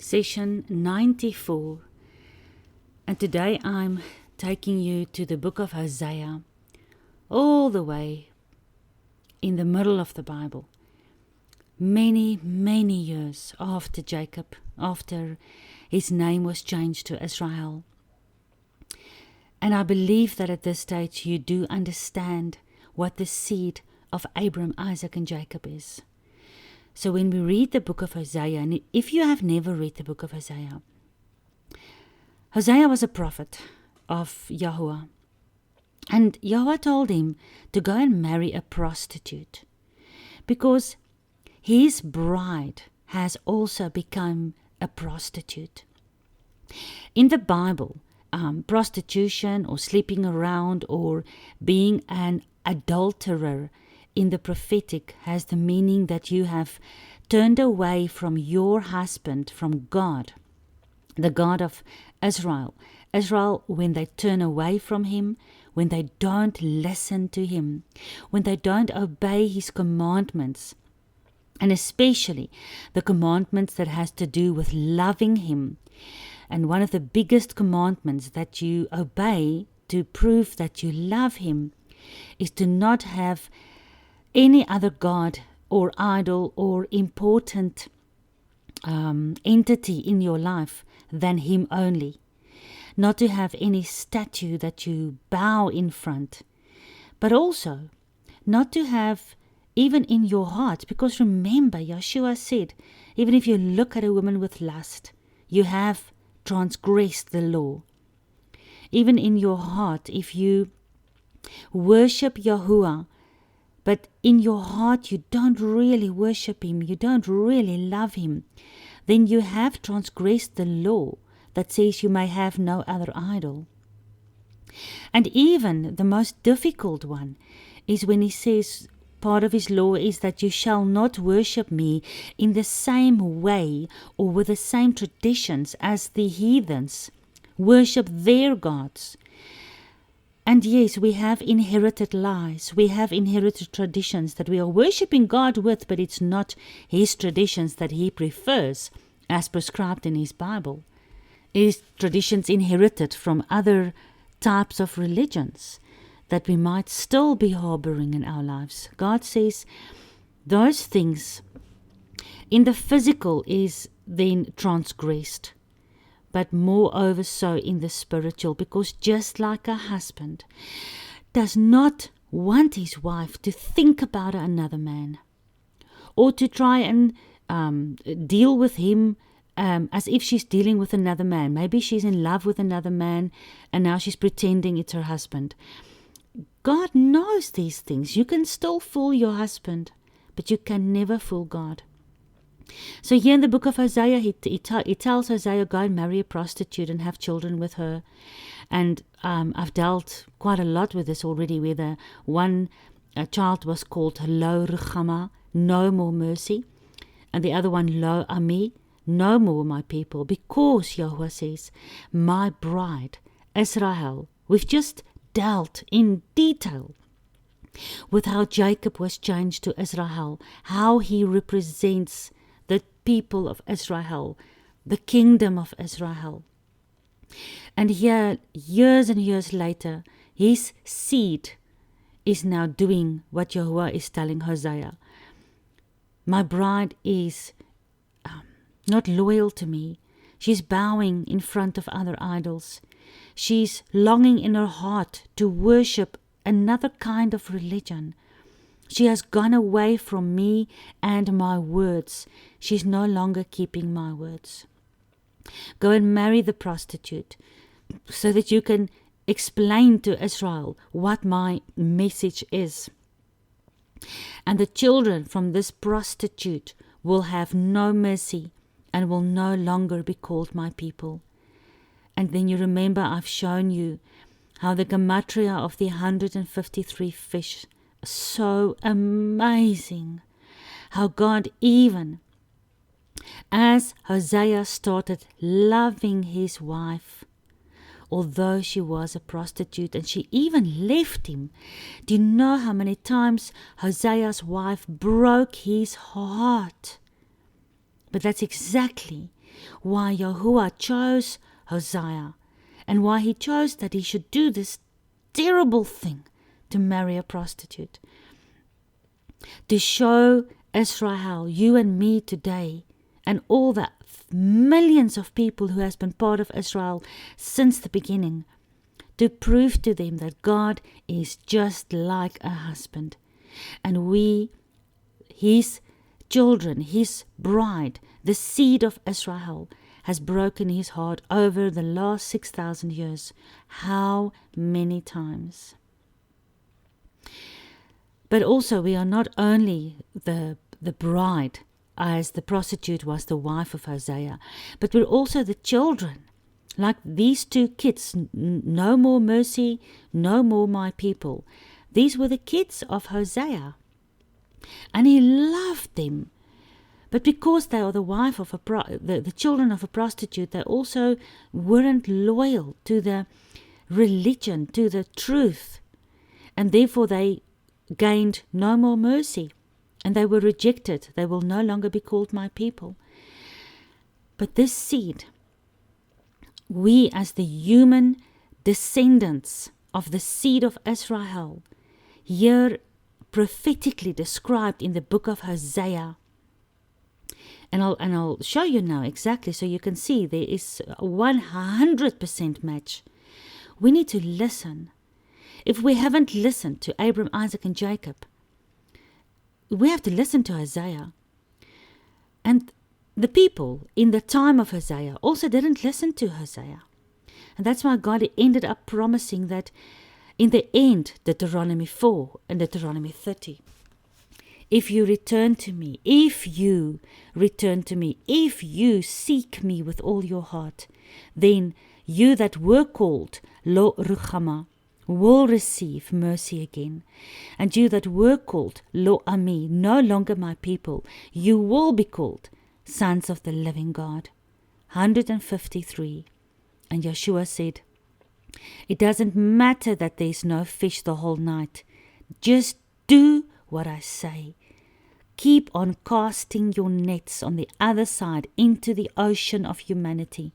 session 94, and today I'm taking you to the book of Hosea, all the way in the middle of the Bible, many years after Jacob, after his name was changed to Israel. And I believe that at this stage you do understand what the seed of Abraham, Isaac and Jacob is. So when we read the book of Hosea, and if you have never read the book of Hosea, Hosea was a prophet of Yahweh. And Yahweh told him to go and marry a prostitute, because his bride has also become a prostitute. In the Bible, prostitution or sleeping around or being an adulterer in the prophetic has the meaning that you have turned away from your husband, from God, the God of Israel. Israel, when they turn away from him, when they don't listen to him, when they don't obey his commandments, and especially the commandments that has to do with loving him. And one of the biggest commandments that you obey to prove that you love him is to not have any other god or idol or important entity in your life than him only. Not to have any statue that you bow in front, but also not to have even in your heart, because remember, Yeshua said, even if you look at a woman with lust, you have transgressed the law. Even in your heart, if you worship Yahuwah, but in your heart you don't really worship him, you don't really love him, then you have transgressed the law that says you may have no other idol. And even the most difficult one is when he says, part of his law is that you shall not worship me in the same way or with the same traditions as the heathens worship their gods. And yes, we have inherited lies, we have inherited traditions that we are worshipping God with, but it's not his traditions that he prefers as prescribed in his Bible. It is traditions inherited from other types of religions that we might still be harboring in our lives. God says those things in the physical is then transgressed, but moreover so in the spiritual, because just like a husband does not want his wife to think about another man or to try and deal with him as if she's dealing with another man. Maybe she's in love with another man and now she's pretending it's her husband. God knows these things. You can still fool your husband, but you can never fool God. So here in the book of Hosea, he tells Hosea, go and marry a prostitute and have children with her. And I've dealt quite a lot with this already, where one child was called Lo Ruchama, no more mercy, and the other one Lo Ami, no more my people, because Yahweh says, my bride, Israel. We've just dealt in detail with how Jacob was changed to Israel, how he represents the people of Israel, the kingdom of Israel. And here, years and years later, his seed is now doing what Yahuwah is telling Hosea. My bride is not loyal to me. She's bowing in front of other idols. She's longing in her heart to worship another kind of religion. She has gone away from me and my words. She's no longer keeping my words. Go and marry the prostitute so that you can explain to Israel what my message is. And the children from this prostitute will have no mercy and will no longer be called my people. And then you remember I've shown you how the gematria of the 153 fish, so amazing. How God, even as Hosea started loving his wife, although she was a prostitute and she even left him, do you know how many times Hosea's wife broke his heart? But that's exactly why Yahuwah chose Hosea and why he chose that he should do this terrible thing to marry a prostitute. To show Israel, you and me today, and all the millions of people who has been part of Israel since the beginning, to prove to them that God is just like a husband. And we, his children, his bride, the seed of Israel, has broken his heart over the last 6,000 years. How many times? But also we are not only the bride, as the prostitute was the wife of Hosea, but we're also the children. Like these two kids, no more mercy, no more my people. These were the kids of Hosea. And he loved them. But because they are the wife of the children of a prostitute, they also weren't loyal to the religion, to the truth. And therefore they gained no more mercy. And they were rejected. They will no longer be called my people. But this seed, we as the human descendants of the seed of Israel, here prophetically described in the book of Hosea. And I'll show you now exactly so you can see there is a 100% match. We need to listen. If we haven't listened to Abraham, Isaac and Jacob, we have to listen to Hosea. And the people in the time of Hosea also didn't listen to Hosea. And that's why God ended up promising that in the end, Deuteronomy 4 and Deuteronomy 30. If you return to me, if you seek me with all your heart, then you that were called Lo Ruchama will receive mercy again. And you that were called Lo Ami, no longer my people, you will be called sons of the living God. 153. And Yeshua said, it doesn't matter that there's no fish the whole night. Just do what I say. Keep on casting your nets on the other side into the ocean of humanity.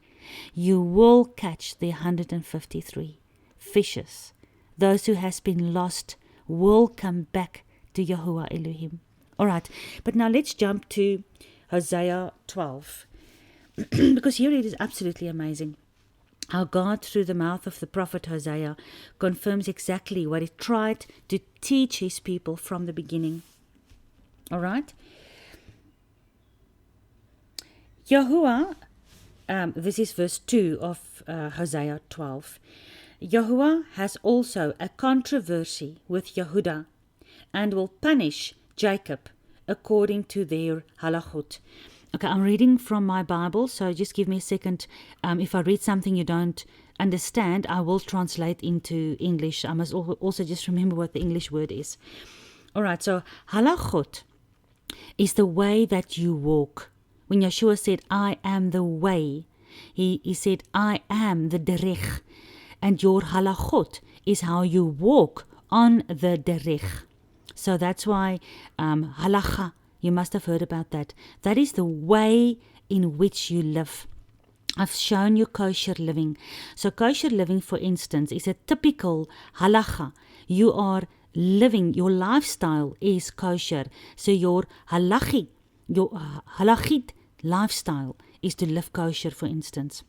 You will catch the 153 fishes. Those who has been lost will come back to Yahuwah Elohim. All right, but now let's jump to Hosea 12. Because here it is absolutely amazing. How God, through the mouth of the prophet Hosea, confirms exactly what he tried to teach his people from the beginning. All right? Yahuwah, this is verse 2 of Hosea 12. Yahuwah has also a controversy with Yehudah and will punish Jacob according to their halachot. Okay, I'm reading from my Bible, so just give me a second. If I read something you don't understand, I will translate into English. I must also just remember what the English word is. All right, so halachot is the way that you walk. When Yeshua said, I am the way, he said, I am the derech. And your halachot is how you walk on the derech. So that's why halacha, you must have heard about that. That is the way in which you live. I've shown you kosher living. So kosher living, for instance, is a typical halacha. You are living, your lifestyle is kosher. So your halachit lifestyle is to live kosher, for instance.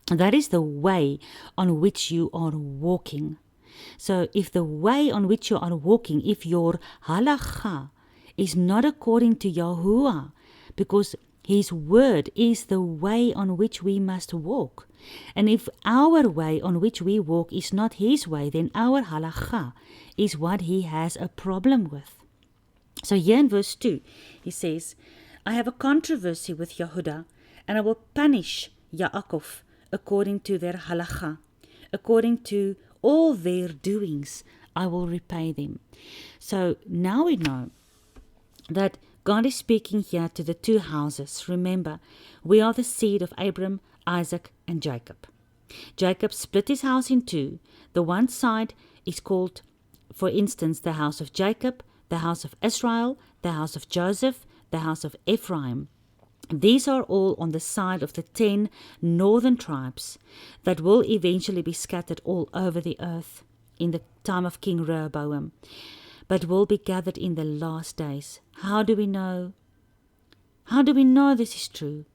That is the way on which you are walking. So if the way on which you are walking, if your halacha is not according to Yahuwah, because his word is the way on which we must walk. And if our way on which we walk is not his way, then our halacha is what he has a problem with. So here in verse 2, he says, I have a controversy with Yehudah, and I will punish Yaakov according to their halacha. According to all their doings, I will repay them. So now we know that God is speaking here to the two houses. Remember, we are the seed of Abraham, Isaac, and Jacob. Jacob split his house in two. The one side is called, for instance, the house of Jacob, the house of Israel, the house of Joseph, the house of Ephraim. These are all on the side of the 10 northern tribes that will eventually be scattered all over the earth in the time of King Rehoboam, but will be gathered in the last days. How do we know? How do we know this is true?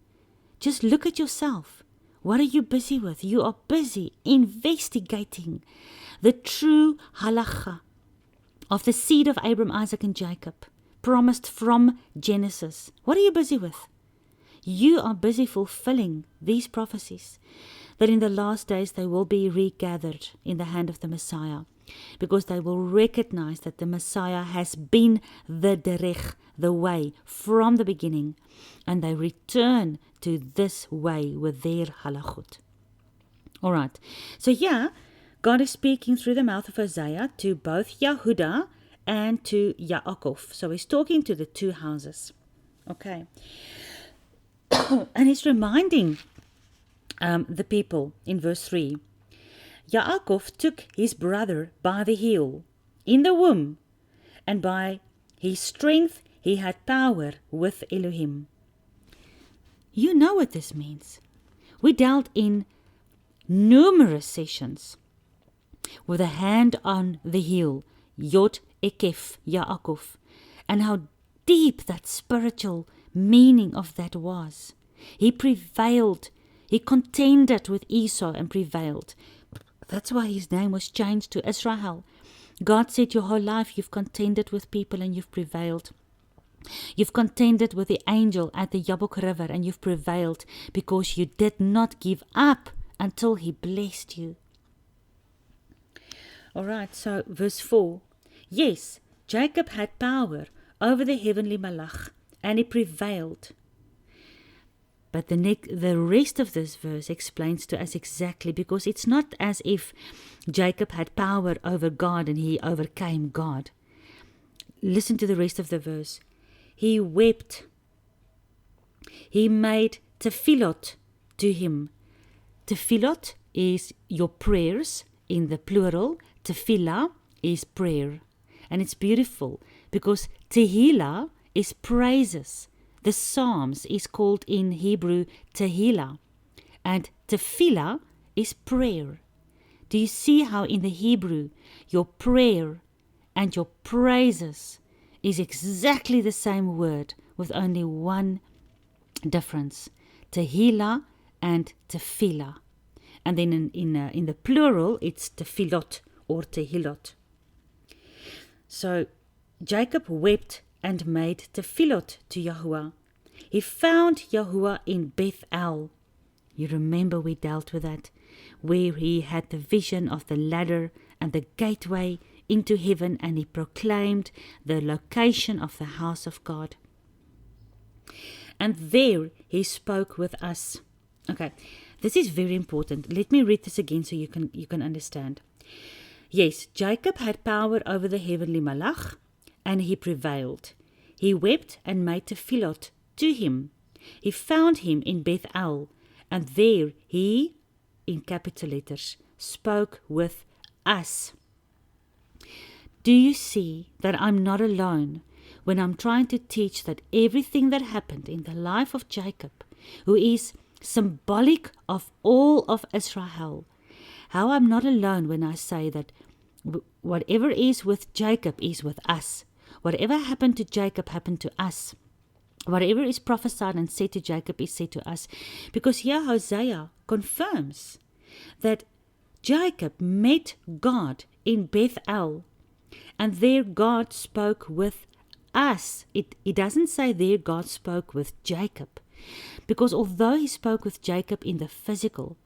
Just look at yourself. What are you busy with? You are busy investigating the true halacha of the seed of Abraham, Isaac, and Jacob, promised from Genesis. What are you busy with? You are busy fulfilling these prophecies, that in the last days they will be regathered in the hand of the Messiah, because they will recognize that the Messiah has been the derech, the way, from the beginning, and they return to this way with their halachot. All right, so here, God is speaking through the mouth of Hosea to both Yehudah and to Yaakov. So he's talking to the two houses. Okay. And he's reminding the people in verse 3. Yaakov took his brother by the heel in the womb, and by his strength he had power with Elohim. You know what this means. We dealt in numerous sessions with a hand on the heel, Yod Ekef, Yaakov, and how deep that spiritual meaning of that was. He prevailed. He contended with Esau and prevailed. That's why his name was changed to Israel. God said, your whole life you've contended with people and you've prevailed. You've contended with the angel at the Yabok River and you've prevailed because you did not give up until he blessed you. All right, so verse 4. Yes, Jacob had power over the heavenly malach, and he prevailed. But the rest of this verse explains to us exactly, because it's not as if Jacob had power over God and he overcame God. Listen to the rest of the verse. He wept. He made tefillot to him. Tefillot is your prayers in the plural. Tefillah is prayer. And it's beautiful because Tehillah is praises. The Psalms is called in Hebrew Tehillah, and Tefillah is prayer. Do you see how in the Hebrew your prayer and your praises is exactly the same word with only one difference? Tehillah and Tefillah. And then in the plural it's Tefillot or Tehillot. So Jacob wept and made tefillot to Yahuwah. He found Yahuwah in Bethel. You remember we dealt with that, where he had the vision of the ladder and the gateway into heaven, and he proclaimed the location of the house of God. And there he spoke with us. Okay, this is very important. Let me read this again so you can understand. Yes, Jacob had power over the heavenly malach, and he prevailed. He wept and made tefillot to him. He found him in Bethel, and there he, in capital letters, spoke with us. Do you see that I'm not alone when I'm trying to teach that everything that happened in the life of Jacob, who is symbolic of all of Israel, how I'm not alone when I say that whatever is with Jacob is with us. Whatever happened to Jacob happened to us. Whatever is prophesied and said to Jacob is said to us. Because here Hosea confirms that Jacob met God in Bethel, and there God spoke with us. It doesn't say there God spoke with Jacob, because although he spoke with Jacob in the physical,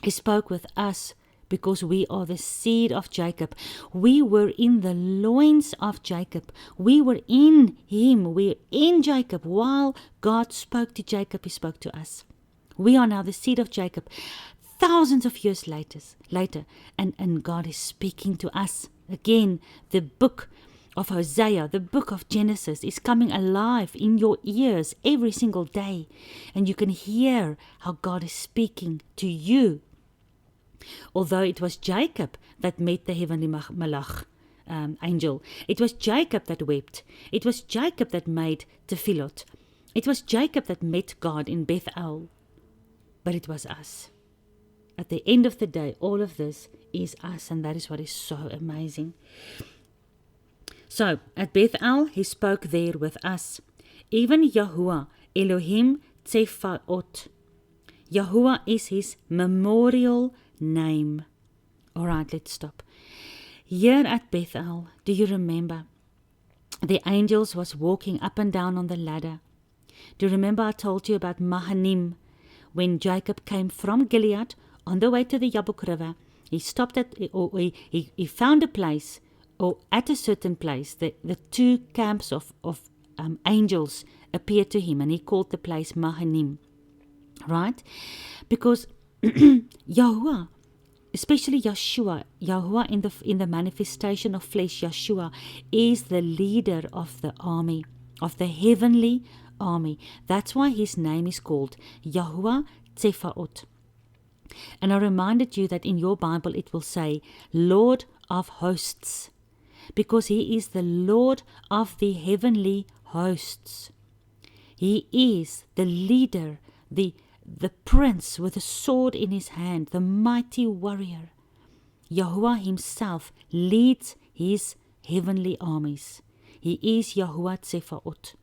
he spoke with us because we are the seed of Jacob. We were in the loins of Jacob. We were in him. We're in Jacob. While God spoke to Jacob, he spoke to us. We are now the seed of Jacob. Thousands of years later, and God is speaking to us. Again, the book of Hosea, the book of Genesis is coming alive in your ears every single day. And you can hear how God is speaking to you. Although it was Jacob that met the heavenly malach, angel. It was Jacob that wept. It was Jacob that made tefillot. It was Jacob that met God in Bethel, but it was us. At the end of the day, all of this is us, and that is what is so amazing. So, at Bethel, he spoke there with us. Even Yahuwah, Elohim Tsefaot. Yahuwah is his memorial name. All right, let's stop. Here at Bethel, do you remember? The angels was walking up and down on the ladder. Do you remember I told you about Mahanim? When Jacob came from Gilead on the way to the Jabbok River, he stopped at, or he found a place, or at a certain place, the two camps of angels appeared to him, and he called the place Mahanim. Right? Because Yahuwah, especially Yeshua, Yahuwah in the manifestation of flesh, Yeshua, is the leader of the army, of the heavenly army. That's why his name is called Yahuwah Tsefaot. And I reminded you that in your Bible it will say Lord of hosts, because he is the Lord of the heavenly hosts. He is the leader, the prince with a sword in his hand, the mighty warrior. Yahuwah himself leads his heavenly armies. He is Yahuwah Tsefaot.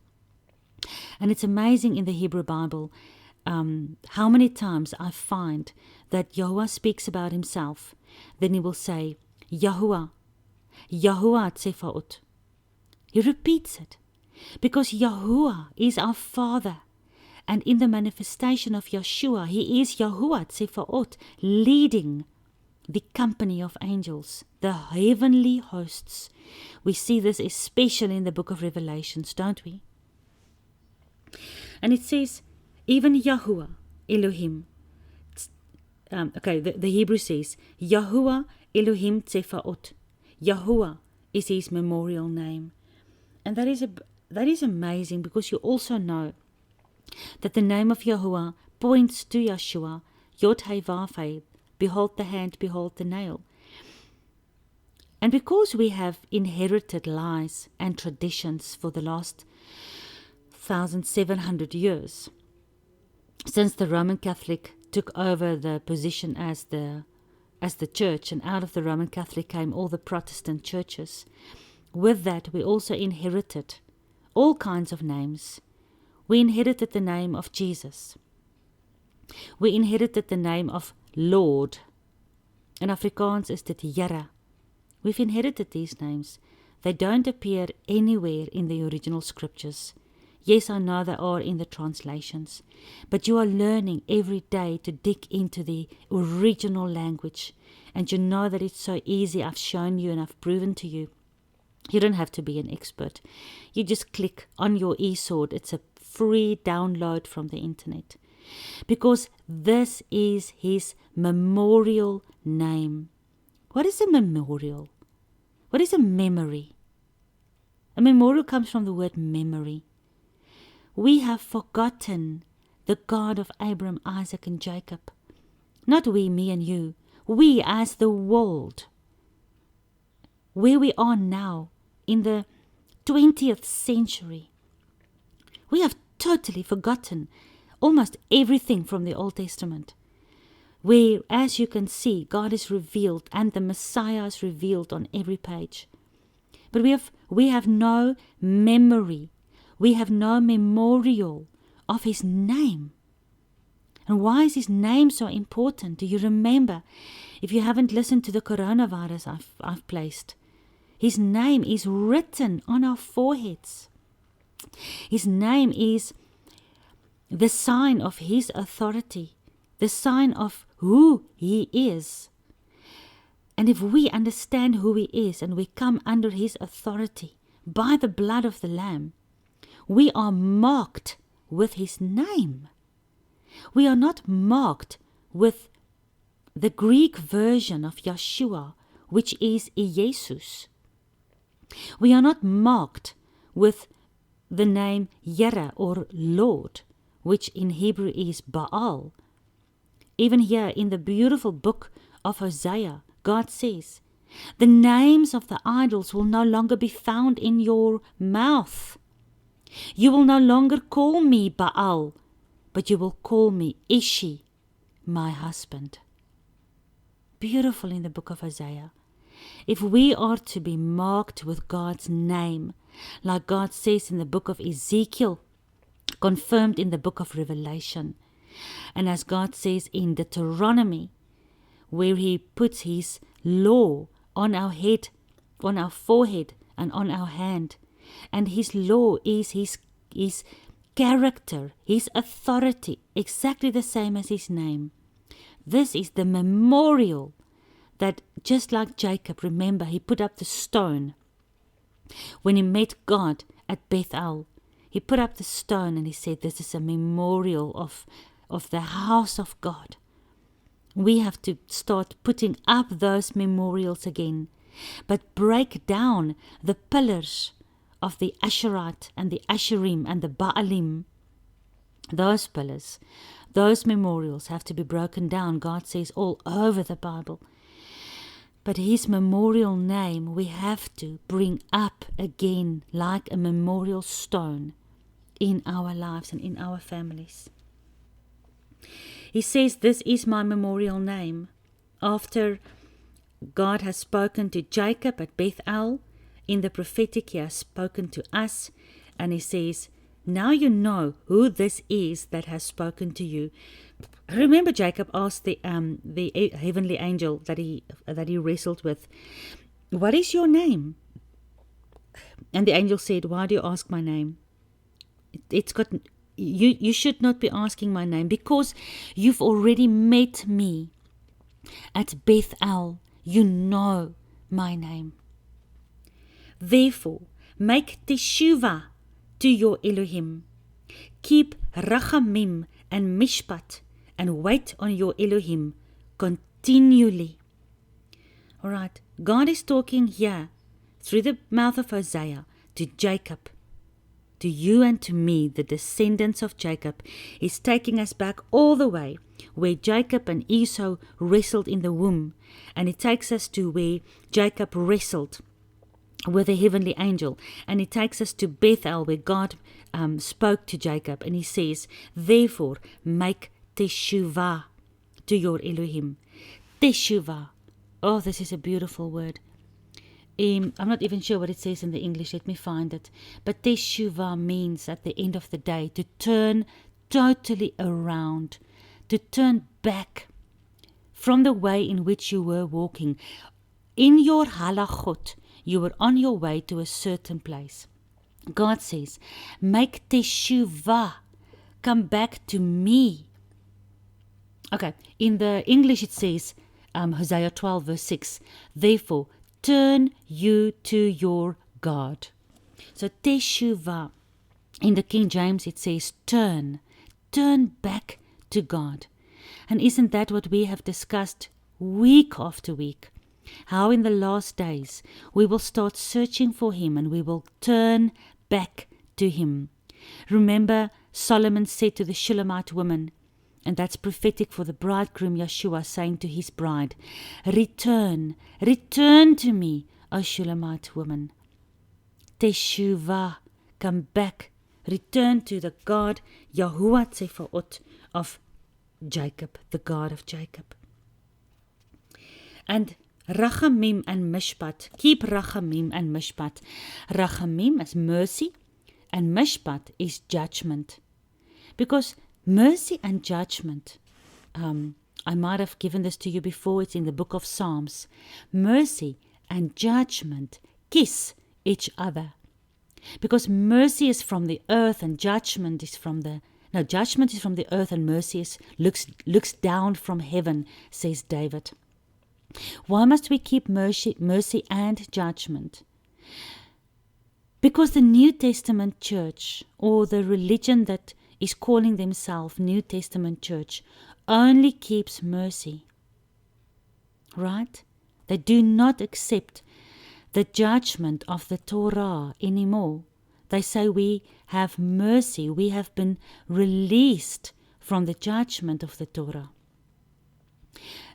And it's amazing in the Hebrew Bible how many times I find that Yahuwah speaks about himself. Then he will say, Yahuwah, Yahuwah Tsefaot. He repeats it because Yahuwah is our Father. And in the manifestation of Yeshua, he is Yahuwah Tsefaot, leading the company of angels, the heavenly hosts. We see this especially in the book of Revelations, don't we? And it says, even Yahuwah, Elohim. The Hebrew says, Yahuwah Elohim Tsefaot. Yahuwah is his memorial name. And that is amazing, because you also know that the name of Yahuwah points to Yeshua, Yod Heh Vav Heh, behold the hand, behold the nail. And because we have inherited lies and traditions for the last 1,700 years, since the Roman Catholic took over the position as the church, and out of the Roman Catholic came all the Protestant churches, with that we also inherited all kinds of names. We inherited the name of Jesus. We inherited the name of Lord. In Afrikaans is dit Here. We've inherited these names. They don't appear anywhere in the original scriptures. Yes, I know they are in the translations. But you are learning every day to dig into the original language. And you know that it's so easy. I've shown you and I've proven to you. You don't have to be an expert. You just click on your eSword. It's a free download from the internet, because this is his memorial name. What is a memorial? What is a memory? A memorial comes from the word memory. We have forgotten the God of Abraham, Isaac, and Jacob. Not we, me and you. We as the world. Where we are now in the 20th century. We have totally forgotten almost everything from the Old Testament, where, as you can see, God is revealed and the Messiah is revealed on every page. But we have no memory, we have no memorial of his name. And why is his name so important? Do you remember? If you haven't listened to the coronavirus I've placed, his name is written on our foreheads. His name is the sign of his authority, the sign of who he is. And if we understand who he is and we come under his authority by the blood of the Lamb, we are marked with his name. We are not marked with the Greek version of Yeshua, which is Jesus. We are not marked with the name Yere or Lord, which in Hebrew is Baal. Even here in the beautiful book of Hosea, God says, the names of the idols will no longer be found in your mouth. You will no longer call me Baal, but you will call me Ishi, my husband. Beautiful in the book of Hosea. If we are to be marked with God's name, like God says in the book of Ezekiel, confirmed in the book of Revelation, and as God says in Deuteronomy, where He puts His law on our head, on our forehead, and on our hand, and His law is His character, His authority, exactly the same as His name. This is the memorial that, just like Jacob, remember, he put up the stone when he met God at Bethel. He put up the stone and he said, this is a memorial of the house of God. We have to start putting up those memorials again, but break down the pillars of the Asherah and the Asherim and the Baalim. Those pillars, those memorials have to be broken down, God says, all over the Bible. But His memorial name we have to bring up again like a memorial stone in our lives and in our families. He says, this is my memorial name. After God has spoken to Jacob at Bethel, in the prophetic He has spoken to us, and He says, now you know who this is that has spoken to you. Remember, Jacob asked the heavenly angel that he wrestled with, what is your name? And the angel said, why do you ask my name? You should not be asking my name, because you've already met me at Bethel. You know my name. Therefore, make teshuvah to your Elohim. Keep rachamim and mishpat, and wait on your Elohim continually. Alright, God is talking here through the mouth of Hosea to Jacob, to you and to me, the descendants of Jacob. He's taking us back all the way where Jacob and Esau wrestled in the womb, and He takes us to where Jacob wrestled with the heavenly angel, and He takes us to Bethel where God spoke to Jacob, and He says, therefore make teshuvah to your Elohim. Teshuvah. Oh, this is a beautiful word. I'm not even sure what it says in the English. Let me find it. But teshuvah means at the end of the day to turn totally around, to turn back from the way in which you were walking. In your halachot, you were on your way to a certain place. God says, make teshuvah, come back to me. Okay, in the English it says, Hosea 12 verse 6, therefore turn you to your God. So teshuvah, in the King James it says turn back to God. And isn't that what we have discussed week after week? How in the last days we will start searching for Him and we will turn back to Him. Remember, Solomon said to the Shulamite woman, and that's prophetic for the bridegroom Yeshua, saying to his bride, return to me, O Shulamite woman. Teshuvah, come back, return to the God, Yahuwah Tsefaot of Jacob, the God of Jacob. And Rachamim and Mishpat, keep Rachamim and Mishpat. Rachamim is mercy, and Mishpat is judgment. Because mercy and judgment, I might have given this to you before, it's in the book of Psalms. Mercy and judgment kiss each other. Because mercy is from the earth and judgment is from the... No, judgment is from the earth and mercy looks down from heaven, says David. Why must we keep mercy and judgment? Because the New Testament church, or the religion that is calling themselves New Testament church, only keeps mercy. Right? They do not accept the judgment of the Torah anymore. They say we have mercy, we have been released from the judgment of the Torah.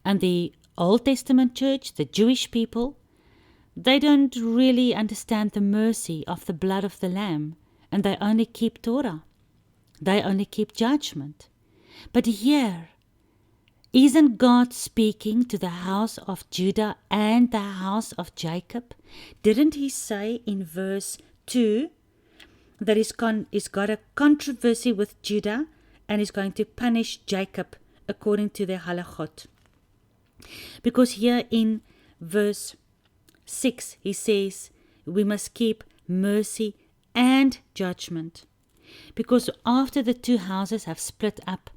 And the Old Testament church, the Jewish people, they don't really understand the mercy of the blood of the Lamb and they only keep Torah. They only keep judgment. But here, isn't God speaking to the house of Judah and the house of Jacob? Didn't he say in verse 2 that he's got a controversy with Judah and is going to punish Jacob according to their halachot? Because here in verse 6 he says we must keep mercy and judgment. Because after the two houses have split up,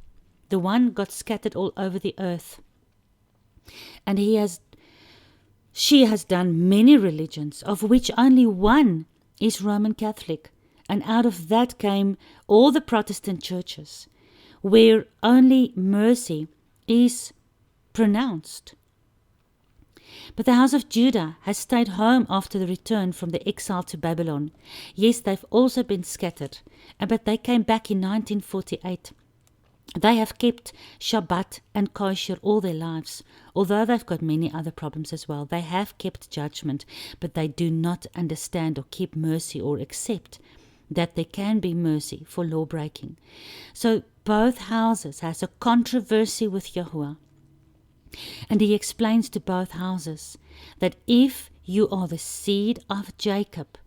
the one got scattered all over the earth. And she has done many religions, of which only one is Roman Catholic. And out of that came all the Protestant churches, where only mercy is pronounced. But the house of Judah has stayed home after the return from the exile to Babylon. Yes, they've also been scattered, but they came back in 1948. They have kept Shabbat and kosher all their lives, although they've got many other problems as well. They have kept judgment, but they do not understand or keep mercy or accept that there can be mercy for law breaking. So both houses has a controversy with Yahuwah. And he explains to both houses that if you are the seed of Jacob,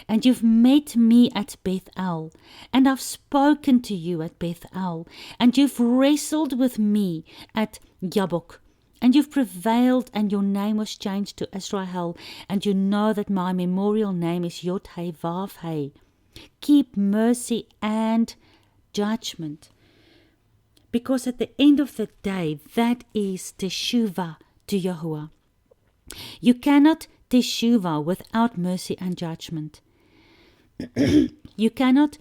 and you've met me at Bethel, and I've spoken to you at Bethel, and you've wrestled with me at Jabbok, and you've prevailed, and your name was changed to Israel, and you know that my memorial name is Yod Hei Vav Hei. Keep mercy and judgment. Because at the end of the day, that is teshuvah to Yahuwah. You cannot teshuvah without mercy and judgment. You cannot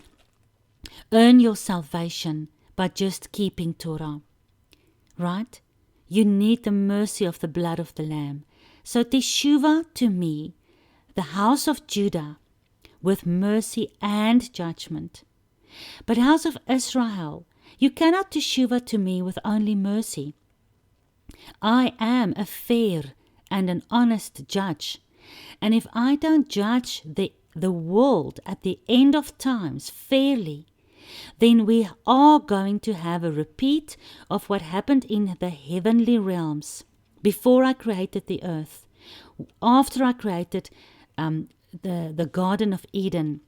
earn your salvation by just keeping Torah. Right? You need the mercy of the blood of the Lamb. So teshuvah to me, the house of Judah, with mercy and judgment. But house of Israel, you cannot teshuvah to me with only mercy. I am a fair and an honest judge. And if I don't judge the world at the end of times fairly, then we are going to have a repeat of what happened in the heavenly realms before I created the earth, after I created the Garden of Eden.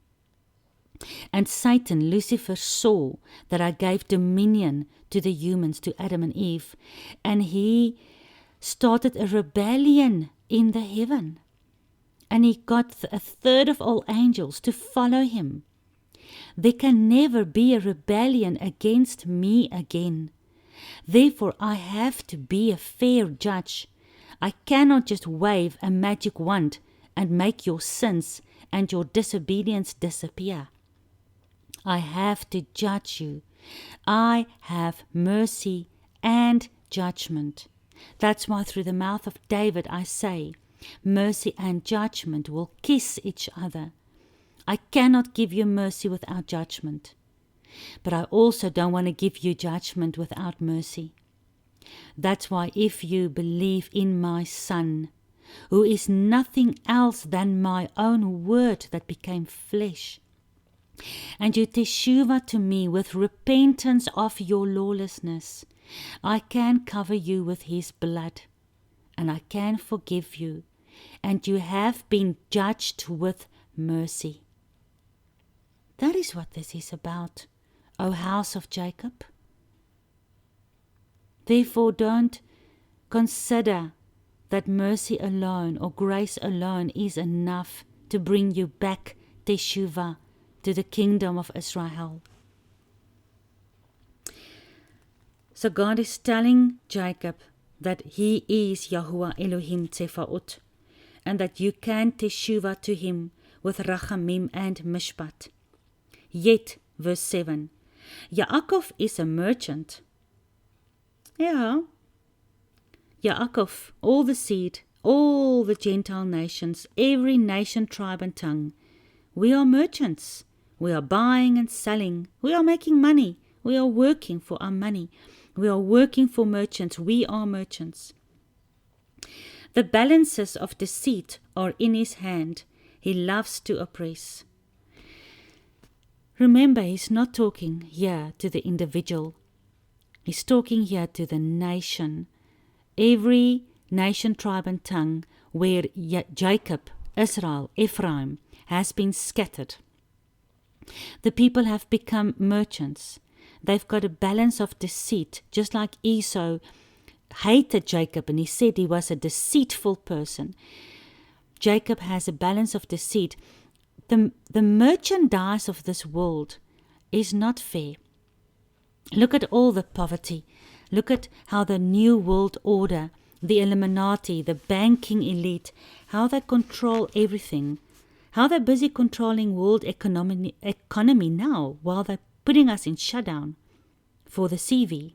And Satan, Lucifer, saw that I gave dominion to the humans, to Adam and Eve, and he started a rebellion in the heaven. And he got a third of all angels to follow him. There can never be a rebellion against me again. Therefore, I have to be a fair judge. I cannot just wave a magic wand and make your sins and your disobedience disappear. I have to judge you. I have mercy and judgment. That's why through the mouth of David I say, mercy and judgment will kiss each other. I cannot give you mercy without judgment. But I also don't want to give you judgment without mercy. That's why if you believe in my Son, who is nothing else than my own word that became flesh, and you teshuvah to me with repentance of your lawlessness, I can cover you with his blood, and I can forgive you, and you have been judged with mercy. That is what this is about, O house of Jacob. Therefore don't consider that mercy alone or grace alone is enough to bring you back teshuvah to the kingdom of Israel. So God is telling Jacob that he is Yahuwah Elohim Tsefaot, and that you can teshuvah to him with rachamim and mishpat. Yet, verse 7, Yaakov is a merchant. Yeah. Yaakov, all the seed, all the Gentile nations, every nation, tribe and tongue, we are merchants. We are buying and selling. We are making money. We are working for our money. We are working for merchants. We are merchants. The balances of deceit are in his hand. He loves to oppress. Remember, he's not talking here to the individual. He's talking here to the nation. Every nation, tribe and tongue where Jacob, Israel, Ephraim has been scattered. The people have become merchants. They've got a balance of deceit, just like Esau hated Jacob and he said he was a deceitful person. Jacob has a balance of deceit. The merchandise of this world is not fair. Look at all the poverty. Look at how the New World Order, the Illuminati, the banking elite, how they control everything. How they're busy controlling world economy now while they're putting us in shutdown for the CV.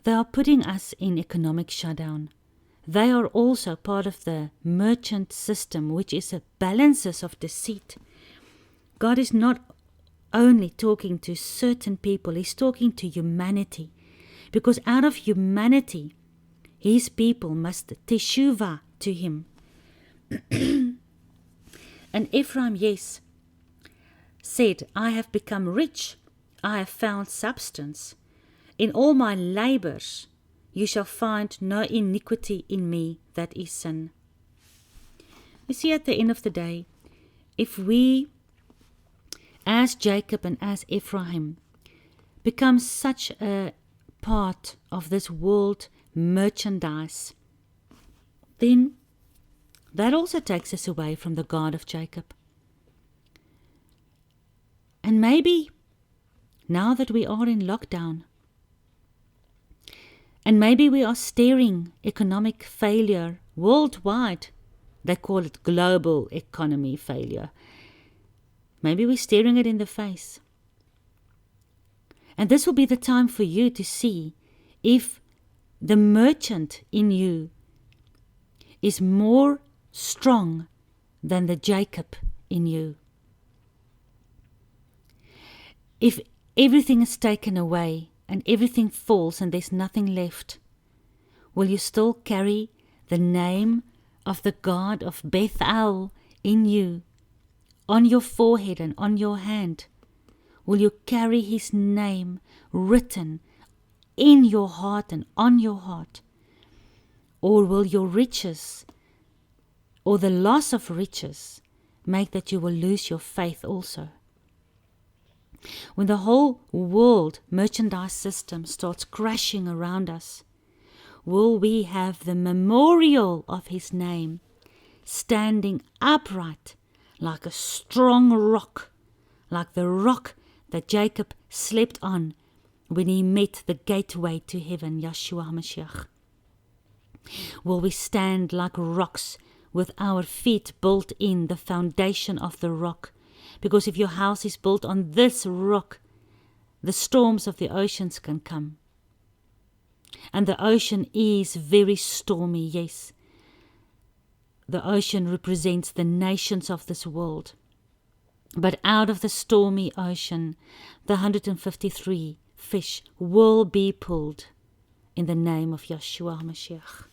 They are putting us in economic shutdown. They are also part of the merchant system, which is a balances of deceit. God is not only talking to certain people, He's talking to humanity. Because out of humanity, His people must teshuvah to Him. And Ephraim, yes, said, I have become rich, I have found substance. In all my labors, you shall find no iniquity in me that is sin. You see, at the end of the day, if we, as Jacob and as Ephraim, become such a part of this world merchandise, then that also takes us away from the God of Jacob. And maybe now that we are in lockdown, and maybe we are staring economic failure worldwide, they call it global economy failure. Maybe we're staring it in the face. And this will be the time for you to see if the merchant in you is more strong than the Jacob in you. If everything is taken away and everything falls and there's nothing left, will you still carry the name of the God of Bethel in you, on your forehead and on your hand? Will you carry His name written in your heart and on your heart? Or will your riches or the loss of riches make that you will lose your faith also? When the whole world merchandise system starts crashing around us, will we have the memorial of His name standing upright like a strong rock, like the rock that Jacob slept on when he met the gateway to heaven, Yeshua HaMashiach? Will we stand like rocks with our feet built in the foundation of the rock? Because if your house is built on this rock, the storms of the oceans can come. And the ocean is very stormy, yes. The ocean represents the nations of this world. But out of the stormy ocean, the 153 fish will be pulled in the name of Yeshua HaMashiach.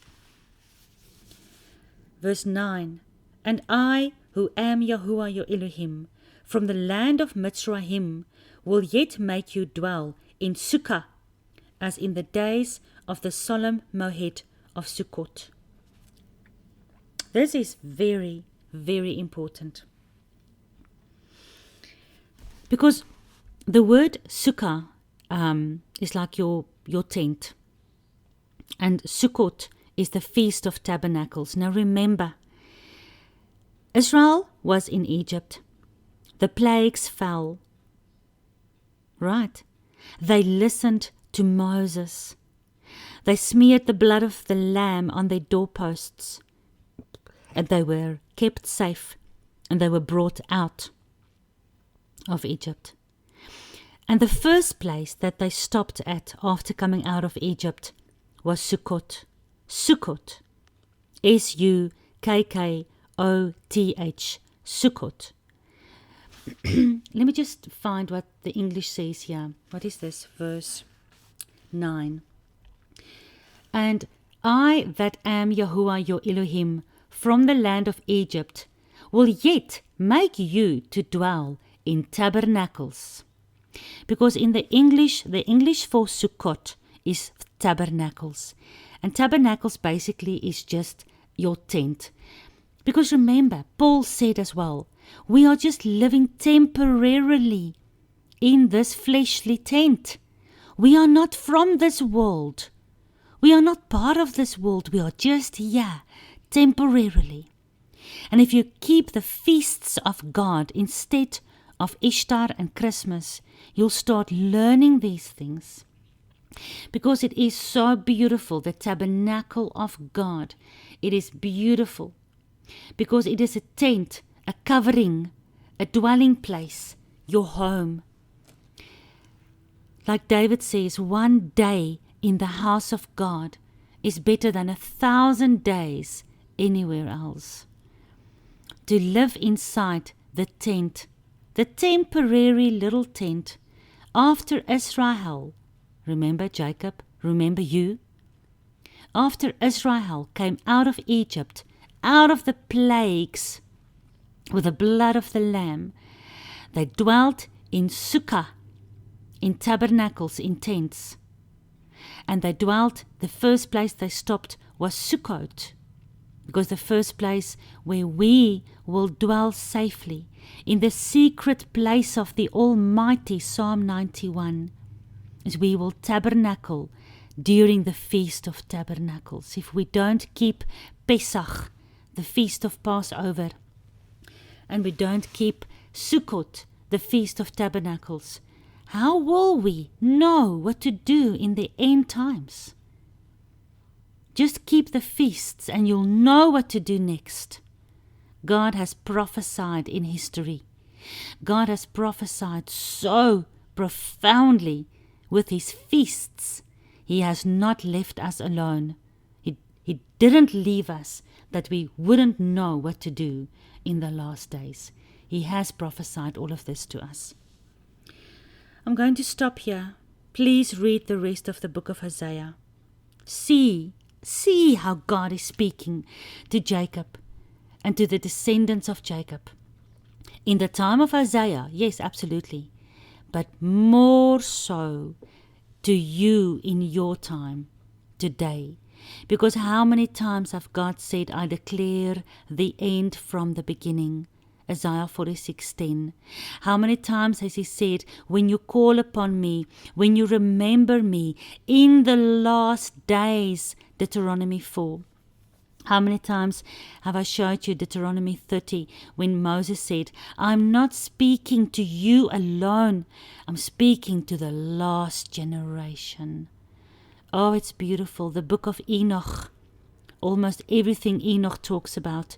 Verse 9, And I, who am Yahuwah your Elohim, from the land of Mitzrayim, will yet make you dwell in Sukkah, as in the days of the solemn Moed of Sukkot. This is very, very important. Because the word Sukkah is like your tent. And Sukkot is the Feast of Tabernacles. Now remember, Israel was in Egypt. The plagues fell. Right. They listened to Moses. They smeared the blood of the lamb on their doorposts. And they were kept safe. And they were brought out of Egypt. And the first place that they stopped at after coming out of Egypt was Sukkot. Sukkot. Sukkoth. Sukkot. Let me just find what the English says here. What is this? Verse 9. And I that am Yahuwah your Elohim from the land of Egypt will yet make you to dwell in tabernacles. Because in the English for Sukkot is tabernacles. And tabernacles basically is just your tent. Because remember, Paul said as well, we are just living temporarily in this fleshly tent. We are not from this world. We are not part of this world. We are just here temporarily. And if you keep the feasts of God instead of Ishtar and Christmas, you'll start learning these things. Because it is so beautiful, the tabernacle of God. It is beautiful. Because it is a tent, a covering, a dwelling place, your home. Like David says, one day in the house of God is better than 1,000 days anywhere else. To live inside the tent, the temporary little tent, after Israel, remember Jacob, remember you? After Israel came out of Egypt, out of the plagues, with the blood of the Lamb, they dwelt in Sukkah, in tabernacles, in tents. And they dwelt, the first place they stopped was Sukkot, because the first place where we will dwell safely, in the secret place of the Almighty, Psalm 91, is we will tabernacle during the Feast of Tabernacles. If we don't keep Pesach, the Feast of Passover, and we don't keep Sukkot, the Feast of Tabernacles, how will we know what to do in the end times? Just keep the feasts and you'll know what to do next. God has prophesied in history. God has prophesied so profoundly with his feasts. He has not left us alone. He didn't leave us that we wouldn't know what to do in the last days. He has prophesied all of this to us. I'm going to stop here. Please read the rest of the book of Hosea. See how God is speaking to Jacob and to the descendants of Jacob. In the time of Hosea, yes, absolutely, but more so to you in your time, today. Because how many times have God said, I declare the end from the beginning? Isaiah 46:10. How many times has he said, when you call upon me, when you remember me, in the last days, Deuteronomy 4. How many times have I showed you Deuteronomy 30, when Moses said, I'm not speaking to you alone, I'm speaking to the last generation. Oh, it's beautiful. The book of Enoch, almost everything Enoch talks about,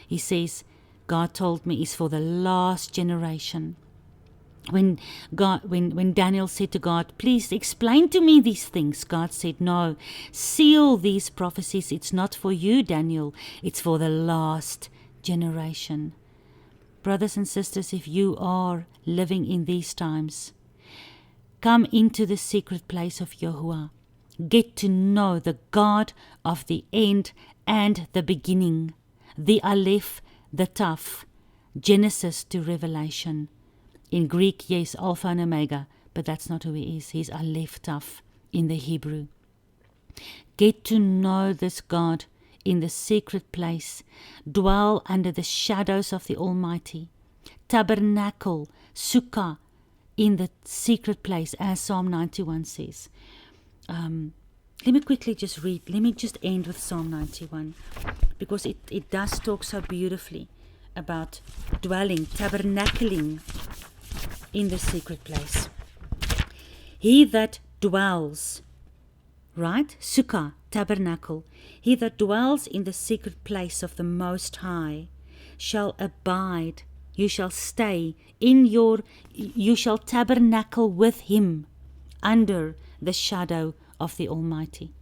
he says, God told me is for the last generation. When Daniel said to God, please explain to me these things, God said, no, seal these prophecies. It's not for you, Daniel. It's for the last generation. Brothers and sisters, if you are living in these times, come into the secret place of Yahuwah. Get to know the God of the end and the beginning, the Aleph, the Taf, Genesis to Revelation. In Greek, yes, Alpha and Omega, but that's not who he is. He's Aleph Taf in the Hebrew. Get to know this God in the secret place. Dwell under the shadows of the Almighty. Tabernacle, Sukkah, in the secret place, as Psalm 91 says. Let me quickly just read. Let me just end with Psalm 91, because it does talk so beautifully about dwelling, tabernacling in the secret place. He that dwells, right? Sukkah, tabernacle. He that dwells in the secret place of the Most High shall abide. You shall stay you shall tabernacle with him under the shadow of the Almighty.